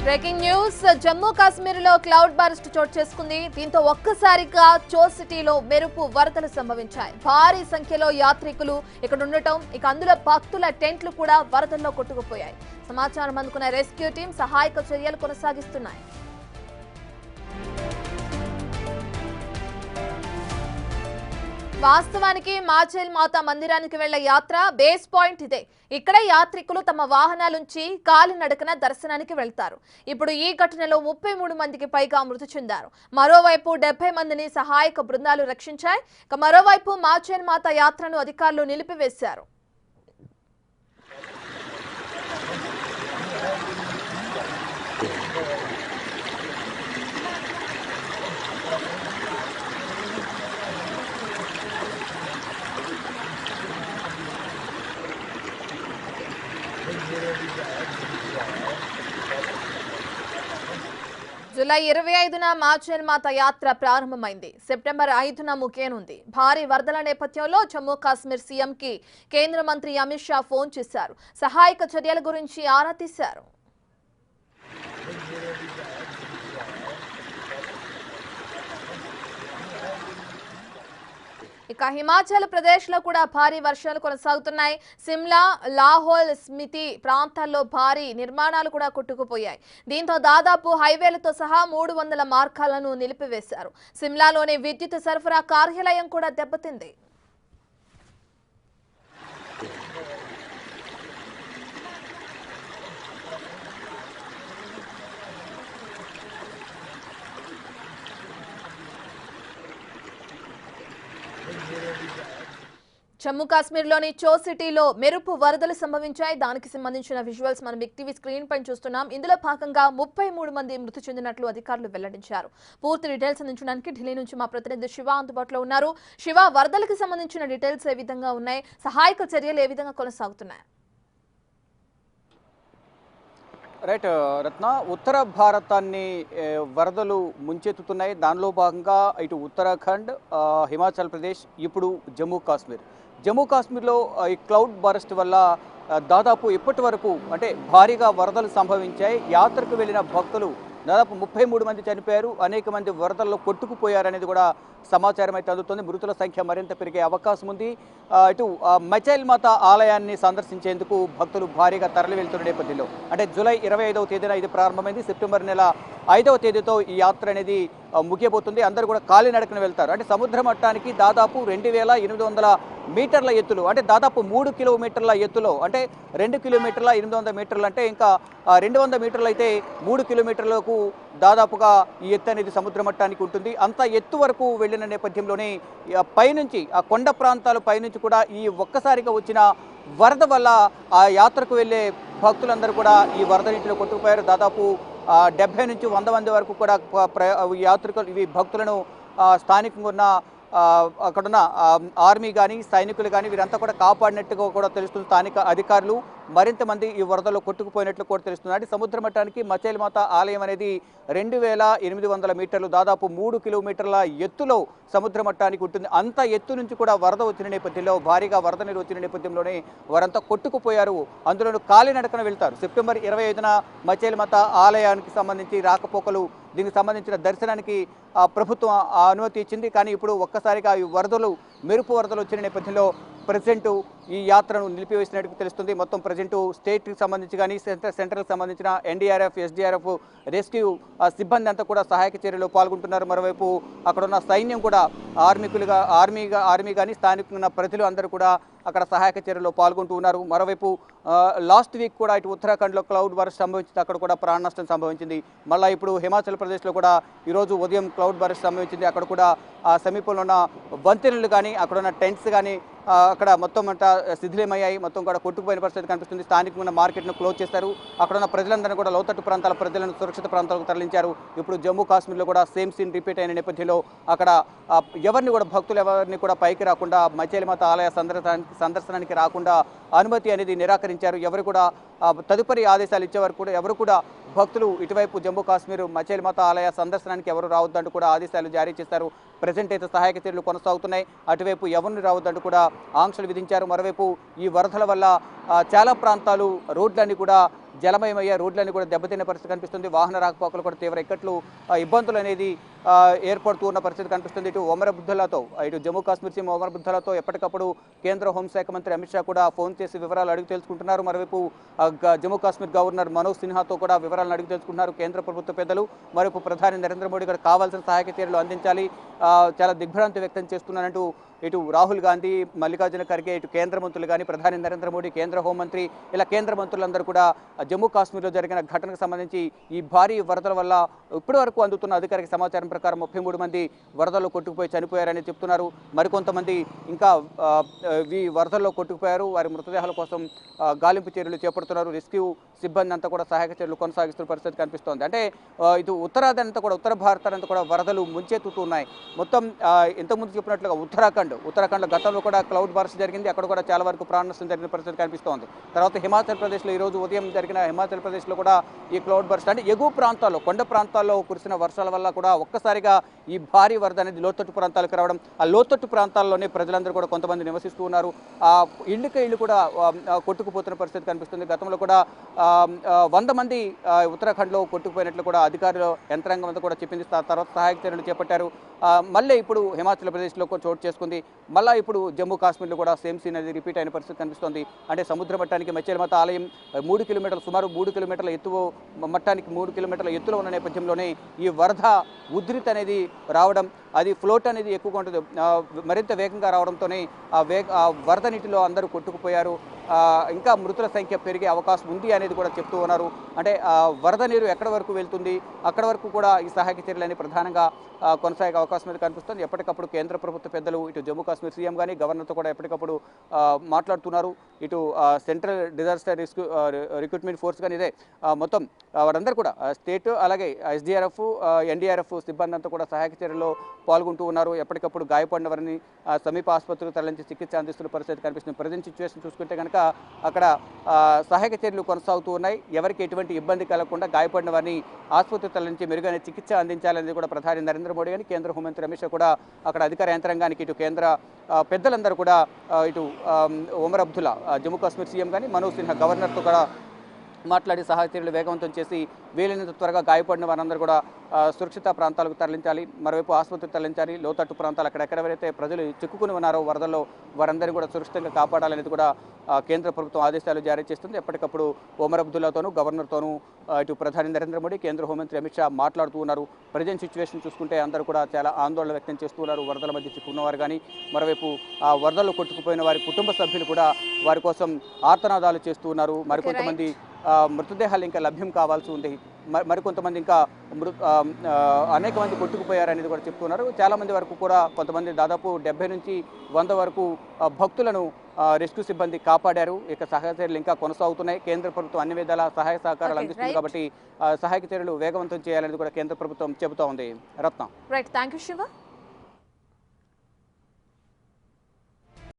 Breaking news Jammu కాశ్మీర్లో cloud burst చోటు చేసుకుంది. దీంతో ఒక్కసారిగా చో సిటీలో మెరుపు వరదలు సంభవించాయి. భారీ సంఖ్యలో యాత్రికులు ఇక్కడ ఉండటం, అందులో భక్తుల టెంట్లు కూడా వరదల్లో కొట్టుకుపోయాయి. సమాచారం అందుకున్న రెస్క్యూ టీం సహాయక చర్యలు కొనసాగిస్తున్నాయి. వాస్తవానికి మాచేల్ మాత మందిరానికి వెళ్లే యాత్ర బేస్ పాయింట్ ఇదే. ఇక్కడ యాత్రికులు తమ వాహనాలుంచి కాలినడకన దర్శనానికి వెళ్తారు. ఇప్పుడు ఈ ఘటనలో 33 మందికి పైగా మృతి చెందారు. మరోవైపు 70 మందిని సహాయక బృందాలు రక్షించాయి. మరోవైపు మాచేల్ మాత యాత్రను అధికారులు నిలిపివేశారు. జూలై 25న మాచేల్ మాత యాత్ర ప్రారంభమైంది. సెప్టెంబర్ 5న ముగియనుంది. భారీ వరదల నేపథ్యంలో జమ్మూ కాశ్మీర్ సీఎంకి కేంద్ర మంత్రి అమిత్ షా ఫోన్ చేశారు. సహాయక చర్యల గురించి ఆరా తీశారు. ఇక హిమాచల్ ప్రదేశ్ లో కూడా భారీ వర్షాలు కొనసాగుతున్నాయి. సిమ్లా, లాహోల్, స్పితి ప్రాంతాల్లో భారీ నిర్మాణాలు కూడా కొట్టుకుపోయాయి. దీంతో దాదాపు హైవేలతో సహా 300 మార్గాలను నిలిపివేశారు. సిమ్లాలోని విద్యుత్ సరఫరా కార్యాలయం కూడా దెబ్బతింది. జమ్మూ కాశ్మీర్లోని చో సిటీలో మెరుపు వరదలు సంభవించాయి. దానికి సంబంధించిన విజువల్స్ మనం బిగ్ టీవీ స్క్రీన్ పైన చూస్తున్నాం. ఇందులో భాగంగా 33 మంది మృతి చెందినట్లు అధికారులు వెల్లడించారు. పూర్తి డీటెయిల్స్ అందించడానికి ఢిల్లీ నుంచి మా ప్రతినిధి శివ అందుబాటులో ఉన్నారు. శివ, వరదలకు సంబంధించిన డీటెయిల్స్ ఏ విధంగా ఉన్నాయి? సహాయక చర్యలు ఏ విధంగా కొనసాగుతున్నాయి? రైట్ రత్న, ఉత్తర భారతాన్ని వరదలు ముంచెత్తుతున్నాయి. దానిలో భాగంగా ఇటు ఉత్తరాఖండ్, హిమాచల్ ప్రదేశ్, ఇప్పుడు జమ్మూ కాశ్మీర్లో ఈ క్లౌడ్ బరస్ట్ వల్ల దాదాపు ఇప్పటి వరకు అంటే భారీగా వరదలు సంభవించాయి. యాత్రకు వెళ్ళిన భక్తులు దాదాపు 33 మంది చనిపోయారు. అనేక మంది వరదల్లో కొట్టుకుపోయారనేది కూడా సమాచారం అయితే అందుతుంది. మృతుల సంఖ్య మరింత పెరిగే అవకాశం ఉంది. ఇటు మాచేల్ మాత ఆలయాన్ని సందర్శించేందుకు భక్తులు భారీగా తరలి వెళ్తున్న నేపథ్యంలో అంటే జూలై 25వ తేదీన ఇది ప్రారంభమైంది. సెప్టెంబర్ నెల 5వ తేదీతో ఈ యాత్ర అనేది ముగియబోతుంది. అందరూ కూడా కాలినడకన వెళ్తారు. అంటే సముద్ర మట్టానికి దాదాపు 2800 మీటర్ల ఎత్తులు, అంటే దాదాపు 3 కిలోమీటర్ల ఎత్తులో, అంటే 2 కిలోమీటర్ల 800 మీటర్లు, అంటే ఇంకా 200 మీటర్లు అయితే 3 కిలోమీటర్లకు దాదాపుగా ఈ ఎత్తు అనేది సముద్ర మట్టానికి ఉంటుంది. అంత ఎత్తు వరకు వెళ్ళిన నేపథ్యంలోనే పైనుంచి ఆ కొండ ప్రాంతాల పైనుంచి కూడా ఈ ఒక్కసారిగా వచ్చిన వరద వల్ల ఆ యాత్రకు వెళ్ళే భక్తులందరూ కూడా ఈ వరద నీటిలో కొట్టుకుపోయారు. దాదాపు 70 నుంచి 100 మంది వరకు కూడా యాత్రికులు భక్తులను స్థానికంగా ఉన్న అక్కడున్న ఆర్మీ కానీ సైనికులు కానీ వీరంతా కూడా కాపాడినట్టుగా కూడా తెలుస్తుంది. స్థానిక అధికారులు మరింత మంది ఈ వరదలో కొట్టుకుపోయినట్లు కూడా తెలుస్తుంది. అంటే సముద్ర మట్టానికి మాచేల్ మాత ఆలయం అనేది 2800 మీటర్లు, దాదాపు 3 కిలోమీటర్ల ఎత్తులో సముద్ర మట్టానికి ఉంటుంది. అంత ఎత్తు నుంచి కూడా వరద వచ్చిన నేపథ్యంలో, భారీగా వరద నీరు వచ్చిన నేపథ్యంలోనే వారంతా కొట్టుకుపోయారు. అందులో కాలినడకన వెళ్తారు. సెప్టెంబర్ 25న మాచేల్ మాత ఆలయానికి సంబంధించి రాకపోకలు, దీనికి సంబంధించిన దర్శనానికి ప్రభుత్వం అనుమతి ఇచ్చింది. కానీ ఇప్పుడు ఒక్కసారిగా ఈ మెరుపు వరదలు వచ్చిన నేపథ్యంలో ప్రెసిడెంట్ ఈ యాత్రను నిలిపివేసినట్టు తెలుస్తుంది. మొత్తం ప్రెసిడెంట్ స్టేట్కి సంబంధించి కానీ సెంట్రల్కి సంబంధించిన ఎన్డీఆర్ఎఫ్, ఎస్డీఆర్ఎఫ్, రెస్క్యూ సిబ్బంది అంతా కూడా సహాయక చర్యలో పాల్గొంటున్నారు. మరోవైపు అక్కడ ఉన్న సైన్యం కూడా ఆర్మీ కానీ స్థానిక ప్రజలు అందరూ కూడా అక్కడ సహాయక చర్యలో పాల్గొంటూ ఉన్నారు. మరోవైపు లాస్ట్ వీక్ కూడా ఇటు ఉత్తరాఖండ్లో క్లౌడ్ బరస్ట్ సంభవించింది. అక్కడ కూడా ప్రాణ నష్టం సంభవించింది. మళ్ళీ ఇప్పుడు హిమాచల్ ప్రదేశ్లో కూడా ఈరోజు ఉదయం క్లౌడ్ బరస్ట్ సంభవించింది. అక్కడ కూడా సమీపంలో ఉన్న వంతెనలు కానీ అక్కడ ఉన్న టెంట్స్ కానీ అక్కడ మొత్తం అంతా శిథిలమయ్యాయి. మొత్తం కూడా కొట్టుకుపోయిన పరిస్థితి కనిపిస్తుంది. స్థానికంగా ఉన్న మార్కెట్ను క్లోజ్ చేశారు. అక్కడ ఉన్న ప్రజలందరినీ కూడా లోతట్టు ప్రాంతాల ప్రజలను సురక్షిత ప్రాంతాలకు తరలించారు. ఇప్పుడు జమ్మూ కాశ్మీర్లో కూడా సేమ్ సీన్ రిపీట్ అయిన నేపథ్యంలో అక్కడ భక్తులు ఎవరిని కూడా పైకి రాకుండా, మాచేల్ మాత ఆలయ సందర్శనానికి రాకుండా అనుమతి అనేది నిరాకరించారు. ఎవరు కూడా తదుపరి ఆదేశాలు ఇచ్చేవారు కూడా ఎవరు కూడా భక్తులు ఇటువైపు జమ్మూ కాశ్మీర్ మాచేల్ మాత ఆలయ సందర్శనానికి ఎవరు రావద్దంటూ కూడా ఆదేశాలు జారీ చేశారు. ప్రెజెంట్ అయితే సహాయక చర్యలు కొనసాగుతున్నాయి. అటువైపు ఎవరిని రావద్దంటూ కూడా ఆంక్షలు విధించారు. మరోవైపు ఈ వరదల వల్ల చాలా ప్రాంతాలు రోడ్లన్నీ కూడా జలమయమయ్యాయి, రోడ్లన్నీ కూడా దెబ్బతిన్న పరిస్థితి కనిపిస్తుంది. వాహన రాకపోకలు కూడా తీవ్ర ఇక్కట్లు ఇబ్బందులు అనేది ఏర్పడుతూ ఉన్న పరిస్థితి కనిపిస్తుంది. ఇటు ఒమరబుద్ధులతో ఇటు జమ్మూ కాశ్మీర్ సీఎం ఒమరబుద్ధులతో ఎప్పటికప్పుడు కేంద్ర హోంశాఖ మంత్రి అమిత్ షా కూడా ఫోన్ చేసి వివరాలు అడిగి తెలుసుకుంటున్నారు. మరోవైపు జమ్మూ కాశ్మీర్ గవర్నర్ మనోజ్ సిన్హాతో కూడా వివరాలను అడిగి తెలుసుకుంటున్నారు కేంద్ర ప్రభుత్వ పెద్దలు. మరోవైపు ప్రధాని నరేంద్ర మోడీ కూడా కావాల్సిన సహాయక చర్యలు అందించాలి, చాలా దిగ్భ్రాంతి వ్యక్తం చేస్తున్నానంటూ ఇటు రాహుల్ గాంధీ, మల్లికార్జున ఖర్గే, ఇటు కేంద్ర మంత్రులు కానీ ప్రధాని నరేంద్ర మోడీ, కేంద్ర హోంమంత్రి, ఇలా కేంద్ర మంత్రులందరూ కూడా జమ్మూ కాశ్మీర్లో జరిగిన ఘటనకు సంబంధించి ఈ భారీ వరదల వల్ల ఇప్పటి వరకు అందుతున్న అధికారిక సమాచారం ప్రకారం 33 మంది వరదల్లో కొట్టుకుపోయి చనిపోయారని చెప్తున్నారు. మరికొంతమంది ఇంకా ఈ వరదల్లో కొట్టుకుపోయారు. వారి మృతదేహాల కోసం గాలింపు చర్యలు చేపడుతున్నారు. రెస్క్యూ సిబ్బంది అంతా కూడా సహాయక చర్యలు కొనసాగిస్తున్న పరిస్థితి కనిపిస్తోంది. అంటే ఇటు ఉత్తరాది అంతా కూడా, ఉత్తర భారతానంతా కూడా వరదలు ముంచెత్తుతూ ఉన్నాయి. మొత్తం ఇంతకుముందు చెప్పినట్లుగా ఉత్తరాఖండ్లో గతంలో కూడా క్లౌడ్ బర్స్ట్ జరిగింది. అక్కడ కూడా చాలా వరకు ప్రాణ నష్టం జరిగిన పరిస్థితి కనిపిస్తోంది. తర్వాత హిమాచల్ ప్రదేశ్లో ఈరోజు ఉదయం జరిగిన హిమాచల్ ప్రదేశ్లో కూడా ఈ క్లౌడ్ బర్స్ట్ అంటే ఎగువ ప్రాంతాల్లో, కొండ ప్రాంతాల్లో కురిసిన వర్షాల వల్ల కూడా ఒక్కసారిగా ఈ భారీ వరద అనేది లోతట్టు ప్రాంతాలకు రావడం, ఆ లోతట్టు ప్రాంతాల్లోనే ప్రజలందరూ కూడా కొంతమంది నివసిస్తూ ఉన్నారు. ఆ ఇళ్ళు కూడా కొట్టుకుపోతున్న పరిస్థితి కనిపిస్తుంది. గతంలో కూడా 100 మంది ఉత్తరాఖండ్లో కొట్టుకుపోయినట్లు కూడా అధికారుల యంత్రాంగం అంతా కూడా చెప్పింది. తర్వాత సహాయక చర్యలు చేపట్టారు. మళ్ళీ ఇప్పుడు హిమాచల్ ప్రదేశ్లో చోటు చేసుకుంది. మళ్ళీ ఇప్పుడు జమ్మూ కాశ్మీర్లో కూడా సేమ్ సీన్ అనేది రిపీట్ అయిన పరిస్థితి కనిపిస్తుంది. అంటే సముద్ర మట్టానికి మత్స్యమాత ఆలయం 3 కిలోమీటర్ల, సుమారు 3 కిలోమీటర్ల మట్టానికి 3 కిలోమీటర్ల ఎత్తులో ఉన్న నేపథ్యంలోనే ఈ వరద ఉధృతి అనేది రావడం, అది ఫ్లోట్ అనేది ఎక్కువగా ఉంటుంది, మరింత వేగంగా రావడంతోనే ఆ వరద నీటిలో అందరూ కొట్టుకుపోయారు. ఇంకా మృతుల సంఖ్య పెరిగే అవకాశం ఉంది అనేది కూడా చెప్తూ ఉన్నారు. అంటే వరద నీరు ఎక్కడి వరకు వెళ్తుంది, అక్కడ వరకు కూడా ఈ సహాయక చర్యలని ప్రధానంగా కొనసాగే అవకాశం మీద కనిపిస్తుంది. ఎప్పటికప్పుడు కేంద్ర ప్రభుత్వ పెద్దలు ఇటు జమ్మూ కాశ్మీర్ సీఎం కానీ గవర్నర్తో కూడా ఎప్పటికప్పుడు మాట్లాడుతున్నారు. ఇటు సెంట్రల్ డిజాస్టర్ రిక్రూట్మెంట్ ఫోర్స్ కానీ ఇదే మొత్తం వారందరూ కూడా స్టేట్, అలాగే ఎస్డీఆర్ఎఫ్, ఎన్డీఆర్ఎఫ్ సిబ్బంది అంతా కూడా సహాయక చర్యల్లో పాల్గొంటూ ఉన్నారు. ఎప్పటికప్పుడు గాయపడిన వారిని సమీప ఆసుపత్రులకు తరలించి చికిత్స అందిస్తున్న పరిస్థితి కనిపిస్తుంది. ప్రజెంట్ సిచ్యువేషన్ చూసుకుంటే కనుక అక్కడ సహాయక చర్యలు కొనసాగుతూ ఉన్నాయి. ఎవరికి ఎటువంటి ఇబ్బంది కలగకుండా గాయపడిన వారిని ఆసుపత్రికి తరలించి మెరుగైన చికిత్స అందించాలనేది కూడా ప్రధాని నరేంద్ర మోడీ కానీ కేంద్ర హోంమంత్రి అమిత్ షా కూడా అక్కడ అధికార యంత్రాంగానికి, ఇటు కేంద్ర పెద్దలందరూ కూడా, ఇటు ఒమర్ అబ్దుల్లా జమ్మూ కాశ్మీర్ సీఎం కానీ మనోజ్ సిన్హా గవర్నర్తో కూడా మాట్లాడి సహాయ చర్యలు వేగవంతం చేసి వీలైనంత త్వరగా గాయపడిన వారందరూ కూడా సురక్షిత ప్రాంతాలకు తరలించాలి, మరోవైపు ఆసుపత్రికి తరలించాలి. లోతట్టు ప్రాంతాలు అక్కడెక్కడెవరైతే ప్రజలు చిక్కుకుని ఉన్నారో వరదల్లో వారందరినీ కూడా సురక్షితంగా కాపాడాలనేది కూడా కేంద్ర ప్రభుత్వం ఆదేశాలు జారీ చేస్తుంది. ఎప్పటికప్పుడు ఒమర్ అబ్దుల్లాతోనూ గవర్నర్తోనూ ఇటు ప్రధాని నరేంద్ర మోడీ, కేంద్ర హోంమంత్రి అమిత్ షా మాట్లాడుతూ ఉన్నారు. ప్రజెంట్ సిచ్యువేషన్ చూసుకుంటే అందరూ కూడా చాలా ఆందోళన వ్యక్తం చేస్తూ ఉన్నారు. వరదల మధ్య చిక్కున్నవారు కానీ, మరోవైపు ఆ వరదల్లో కొట్టుకుపోయిన వారి కుటుంబ సభ్యులు కూడా వారి కోసం ఆర్తనాదాలు చేస్తూ ఉన్నారు. మరికొంతమంది మృతదేహాలు ఇంకా లభ్యం కావాల్సి ఉంది. మరికొంతమంది ఇంకా అనేక మంది కొట్టుకుపోయారనేది కూడా చెప్తున్నారు. చాలామంది వరకు కూడా కొంతమంది దాదాపు 70 నుంచి 100 వరకు భక్తులను రెస్క్యూ సిబ్బంది కాపాడారు. ఇక సహాయ చర్యలు ఇంకా కొనసాగుతున్నాయి. కేంద్ర ప్రభుత్వం అన్ని విధాల సహాయ సహకారాలు అందిస్తుంది కాబట్టి సహాయక చర్యలు వేగవంతం చేయాలనేది కూడా కేంద్ర ప్రభుత్వం చెబుతా ఉంది. Ratna. Right, thank you Shiva.